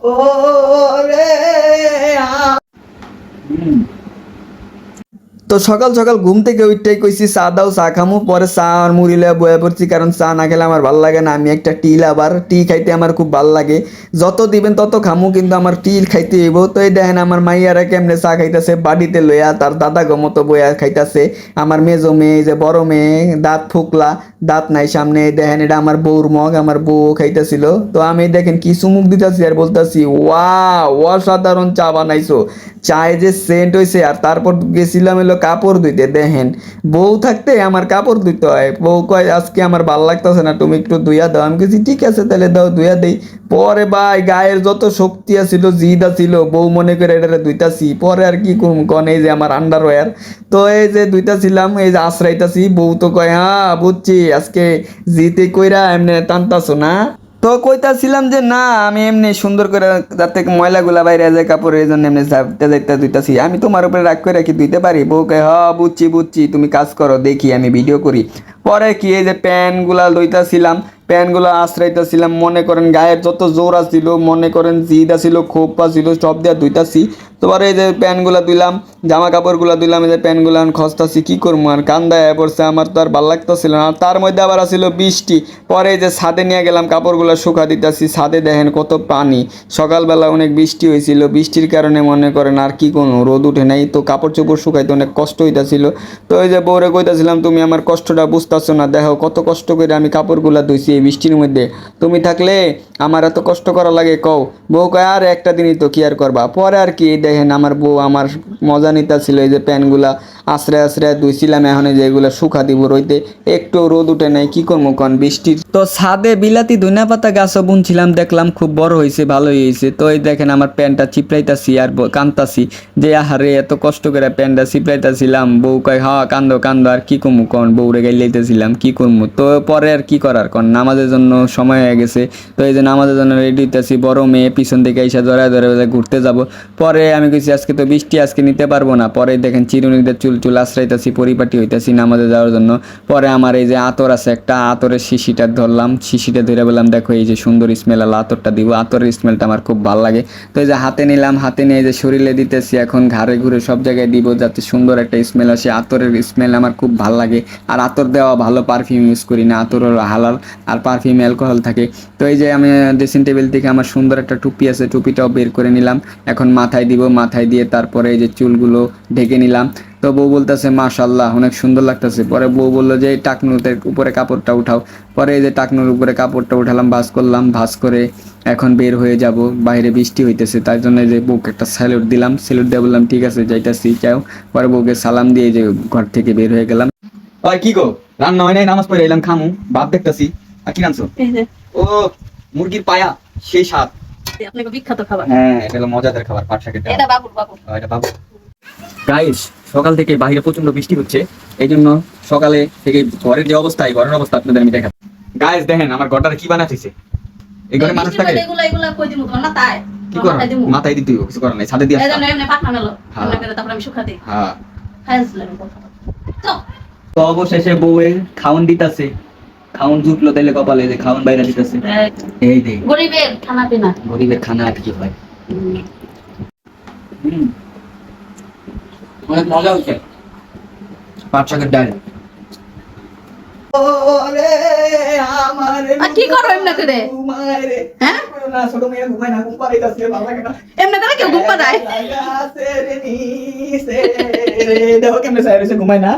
ওরে তো সকাল সকাল ঘুম থেকে ওইটাই কইছি চা দাও, চা খামু। পরে চা আর মুড়ি লয়ে বয়ে পড়ছি, কারণ চা না খেলে আমার ভাল লাগে না। আমি একটা টি লাভার, টি খাইতে আমার খুব ভাল লাগে। যত দিবেন তত খামু, কিন্তু আমার টি খাইতে হইব। তো এই দেখেন আমার মাইয়ারা কেমনে চা খাইতেছে বাড়িতে লইয়া, তার দাদা গো মতো বইয়া খাইতেছে। আমার মেজো মেয়ে, যে বড় মেয়ে, দাঁত ফুকলা, দাঁত নাই সামনে। দেখেন এটা আমার বউর মগ, আমার বউ খাইতেছিল। তো আমি দেখেন কি চুমুক দিতেছি আর বলতেছি ওয়াও, অসাধারণ চা বানাইছো। চায়ে যে সেন্ট হয়েছে। আর তারপর গেছিলাম এলো কাপড় ধুইতে। দেখেন বউ থাকতে আমার কাপড় ধুইতে হয়। বউ কয় আজকে আমার ভাল লাগতেছে না, তুমি একটু ধুইয়া দাও। আমি বলছি ঠিক আছে তাহলে দাও, ধুইয়া দেই। পরে ভাই গায়ের যত শক্তি আছিল, জিদ আছিল, বউ মনে করে এটা ধুইতাছি। পরে আর কি করুম কন, এই যে আমার আন্ডারওয়্যার। তো এই যে ধুইতাছিলাম, এই যে আশ্রাইতাছি। বউ তো কয় হ্যাঁ বুঝছি আজকে জিতে কইরা এমনি টানতাছো না। তো কইতাছিলাম যে না, আমি এমনি সুন্দর করে যাতে ময়লাগুলা বাইরে যায় কাপড়, এই জন্য এমনি যাইতে যাইতে ধুইতাছি। আমি তোমার উপরে রাগ করে রাখি ধুইতে পারি? বউ কয় হ বুঝছি বুঝছি, তুমি কাজ করো, দেখি আমি ভিডিও করি। পরে কি এই যে প্যান্টগুলা লইতাছিলাম, প্যান্টগুলো আশ্রাইতেছিলাম। মনে করেন গায়ের যত জোর আছিল, মনে করেন জিদ আছিল, ক্ষোভ আছিল, সব দিয়া ধুইতাছি। তোমার এই যে প্যান্টগুলো দিলাম, জামা কাপড়গুলো দিলাম, এই যে প্যান্টগুলো খসতাছি। কি করবো আর, কান্দায় পড়ছে, আমার তো আর ভাল লাগতেছিল না। আর তার মধ্যে আবার আসছিল বৃষ্টি। পরে এই যে ছাদে নিয়ে গেলাম, কাপড়গুলো শুকা দিতেছি। ছাদে দেখেন কত পানি। সকালবেলা অনেক বৃষ্টি হয়েছিল, বৃষ্টির কারণে মনে করেন আর কি কোনো রোদ উঠে নাই, তো কাপড় চোপড় শুকাইতে অনেক কষ্ট হইতাছিল। তো এই যে বউরে কইতাছিলাম তুমি আমার কষ্টটা বুঝতেছো না, দেখো কত কষ্ট করে আমি কাপড়গুলো ধুইছি এই বৃষ্টির মধ্যে। তুমি থাকলে আমার এত কষ্ট করা লাগে কও? বউ কয় আর একটা দিনই তো কি আর করবা। পরে আর কি দেখেন আমার বউ আমার মজা নিতেছিল। এই যে প্যান্টগুলা আশ্রয় আশ্রয় ধুইছিলাম, এখন এই যে এগুলো শুকা দিব রইতে, একটু রোদ উঠে নাই, কি করবো কন বৃষ্টির। তো ছাদে বিলাতি ধনিয়া পাতা গাছও বুনছিলাম, দেখলাম খুব বড় হয়েছে, ভালোই হয়েছে। তো এই দেখেন আমার প্যান্টটা চিপড়াইতাছি আর কান্তাছি যে আহারে এত কষ্ট করে প্যান্টটা চিপড়াইতাছিলাম। বউ কয় হা কান্দো কান্দো, আর কি করবো কন, বউরে গাইলাইতেছিলাম কি করবো। তো পরে আর কি করার কন, নামাজের জন্য সময় হয়ে গেছে। তো এই যে নামাজের জন্য রেডি হইতেছি, বড় মেয়ে পিছন থেকে এসে ধরে ধরে ঘুরতে যাব। পরে আমি কইছি আজকে তো বৃষ্টি, আজকে নিতে পারবো না। পরে দেখেন চিরুনিদের চুল চুল আশ্রাইতেছি, পরিপাটি হইতেছি নামাজে যাওয়ার জন্য। পরে আমার এই যে আতর আছে একটা, আতরের শিশিটা ধরলাম, শিশিটা ধরে বললাম দেখো এই যে সুন্দর স্মেল আলা আতরটা দিব। আতরের স্মেলটা আমার খুব ভালো লাগে। তো এই যে হাতে নিলাম, হাতে নিয়ে এই যে শরীরে দিতেছি, এখন ঘাড়ে ঘুরে সব জায়গায় দিব যাতে সুন্দর একটা স্মেল আসে। আতরের স্মেল আমার খুব ভালো লাগে। আর আতর দেওয়া ভালো, পারফিউম ইউজ করি না, আতর হলো হালাল, আর পারফিউম অ্যালকোহল থাকে। তো এই যে আমি ড্রেসিং টেবিল থেকে আমার সুন্দর একটা টুপি আছে, টুপিটাও বের করে নিলাম। এখন মাথায় দিব, মাথায় দিয়ে তারপরে এই যে চুলগুলো ঢেকে নিলাম। তো বউ বলতেছে মাশাল্লাহ অনেক সুন্দর লাগতেছে। পরে বউ বললো যে এই টাকনুতে উপরে কাপড়টা উঠাও। পরে এই যে টাকনুর উপরে কাপড়টা উঠালাম, ভাঁজ করলাম, ভাঁজ করে এখন বের হয়ে যাব। বাইরে বৃষ্টি হইতেছে, তার জন্য যে বউকে একটা স্যালুট দিলাম, স্যালুট দিয়ে বললাম ঠিক আছে যাইতাছি যাও। পরে বউকে সালাম দিয়ে যে ঘর থেকে বের হয়ে গেলাম। ওই কি গো, রান্না হয় নাই, নামাজ পড়ে এলাম, খামু ভাত দেখতেছি। আর কি রানছো? ও মুরগির পায়া, সেই স্বাদ। আপনাকে বিখ্যাত খাবার। হ্যাঁ এটা হলো মজাদার খাবার, পাট শাকের ডাল। এটা বাবুর বাবু। এটা বাবু। গাইস সকাল থেকে বাইরে প্রচন্ড বৃষ্টি হচ্ছে, এই জন্য সকালে থেকে ঘরের যে অবস্থা, এই ঘরের অবস্থা আপনাদের আমি দেখাচ্ছি। গাইস দেখেন আমার ঘরটা কি বানাইছে। এই ঘরে মানুষ থাকে, এগুলা কই দিমু তোর মাথায়? কি করব মাথায় দিতে হবে, কিছু করার নাই, ছাদে দিয়ে আসলাম। এজন্য এমনি পাকনা মেলো, এমনি করে তারপর আমি শুকা দেই। হ্যাঁ খাইছিলাম কথা। তো অবশেষে বউয়ে খাউন দিতাছে। খাউন জুটলো তাইলে কপালে, যে খাউন বাইরে দিতাছে। এই দেখ গরিবের খানা পিনা, গরিবের খানা আর কি হয়। অনেক মজা হচ্ছে পাট শাকের ডাল। কি করো এমনি করে? হ্যাঁ ছোট মেয়ে ঘুমায় না, ঘুম পাড়াইতাছে, ভালো লাগে না। এমনি করে কেউ ঘুম পাড়ায়? দেখো কেমনে ঘুমায় না।